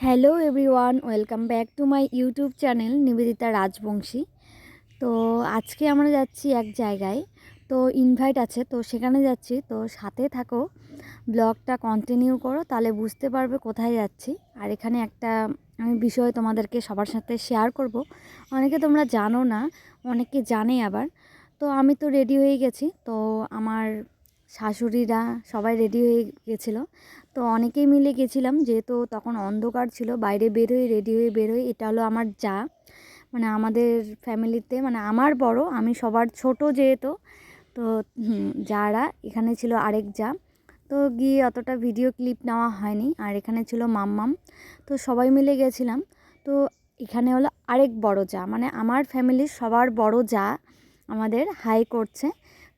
Hello everyone, welcome back to my YouTube channel Nivedita Rajbanshi. তো আজকে আমরা যাচ্ছি এক জায়গায়, তো ইনভাইট আছে, তো সেখানে যাচ্ছি। তো সাথে থাকো, ব্লগটা কন্টিনিউ করো, তাহলে বুঝতে পারবে কোথায় যাচ্ছি। আর এখানে একটা আমি বিষয় তোমাদেরকে সবার সাথে শেয়ার করব। অনেকে তোমরা জানো না, অনেকে জানে আবার। তো আমি তো রেডি হয়ে গেছি, তো আমার শাশুড়িরা সবাই রেডি হয়ে গেছিলো। তো অনেকেই মিলে গেছিলাম, যেহেতু তখন অন্ধকার ছিল। বাইরে বের হয়ে রেডি হয়ে বের হয়ে, এটা হলো আমার যা, মানে আমাদের ফ্যামিলিতে, মানে আমার বড়, আমি সবার ছোট যেহেতু। তো যারা এখানে ছিল আরেক যা, তো গিয়ে অতটা ভিডিও ক্লিপ নেওয়া হয়নি। আর এখানে ছিল মাম্মাম, তো সবাই মিলে গেছিলাম। তো এখানে হলো আরেক বড় যা, মানে আমার ফ্যামিলির সবার বড় যা আমাদের হাই করছে।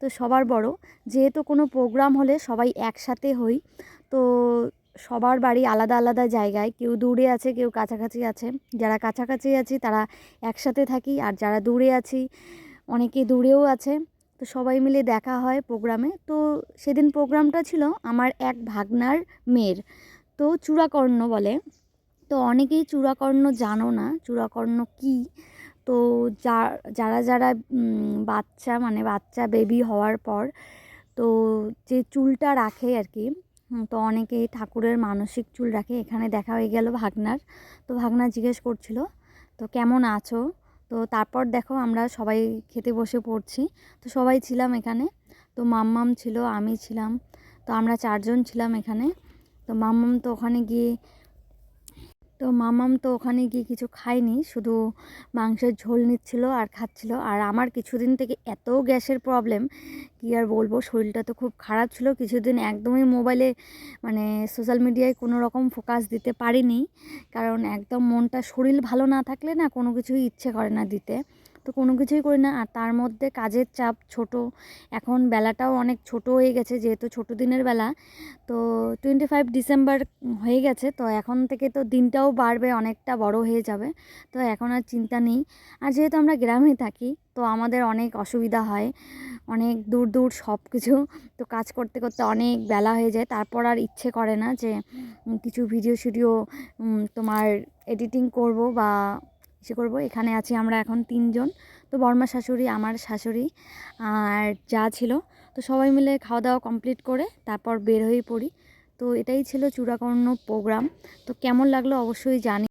তো সবার বড়, যেহেতু কোনো প্রোগ্রাম হলে সবাই একসাথে হই। তো সবার বাড়ি আলাদা আলাদা জায়গায়, কেউ দূরে আছে, কেউ কাছাকাছি আছে। যারা কাছাকাছি আছি তারা একসাথে থাকি, আর যারা দূরে আছি অনেকে দূরেও আছে। তো সবাই মিলে দেখা হয় প্রোগ্রামে। তো সেদিন প্রোগ্রামটা ছিল আমার এক ভাগনার মেয়ের, তো চূড়াকর্ণ বলে। তো অনেকেই চূড়াকর্ণ জানো না, চূড়াকর্ণ কী। তো যারা যারা বাচ্চা, মানে বাচ্চা বেবি হওয়ার পর তো যে চুলটা রাখে আর কি, তো অনেকেই ঠাকুরের মানসিক চুল রাখে। এখানে দেখা হয়ে গেল ভাগনার। তো ভাগনা জিজ্ঞেস করছিল তো কেমন আছো। তো তারপর দেখো আমরা সবাই খেতে বসে পড়ছি। তো সবাই ছিলাম এখানে। তো মাম্মাম ছিল, আমি ছিলাম, তো আমরা চারজন ছিলাম এখানে। তো মাম্মাম তো ওখানে গিয়ে কিছু খায়নি, শুধু মাংসের ঝোল নিচ্ছিল আর খাচ্ছিল। আর আমার কিছুদিন থেকে এত গ্যাসের প্রবলেম, কী আর বলবো, শরীরটা তো খুব খারাপ ছিল কিছুদিন। একদমই মোবাইলে, মানে সোশ্যাল মিডিয়ায় কোনো রকম ফোকাস দিতে পারিনি, কারণ একদম মনটা, শরীর ভালো না থাকলে না কোনো কিছুই ইচ্ছে করে না দিতে। তো কোনো কিছুই করি না। আর তার মধ্যে কাজের চাপ, ছোট, এখন বেলাটাও অনেক ছোট হয়ে গেছে, যেহেতু ছোটো দিনের বেলা। তো 25 ডিসেম্বর হয়ে গেছে, তো এখন থেকে তো দিনটাও বাড়বে, অনেকটা বড় হয়ে যাবে। তো এখন আর চিন্তা নেই। আর যেহেতু আমরা গ্রামে থাকি, তো আমাদের অনেক অসুবিধা হয়, অনেক দূর দূর সব কিছু। তো কাজ করতে করতে অনেক বেলা হয়ে যায়, তারপর আর ইচ্ছে করে না যে কিছু ভিডিও শিডিও তোমার এডিটিং করব বা করব। এখানে আছি আমরা এখন তিনজন, তো বর্মা শাশুড়ি, আমার শাশুড়ি আর যা ছিল। তো সবাই মিলে খাওয়া দাওয়া কমপ্লিট করে তারপর বের হয়ে পড়ি। তো এটাই ছিল চূড়াকর্ণ প্রোগ্রাম। তো কেমন লাগলো অবশ্যই জানি।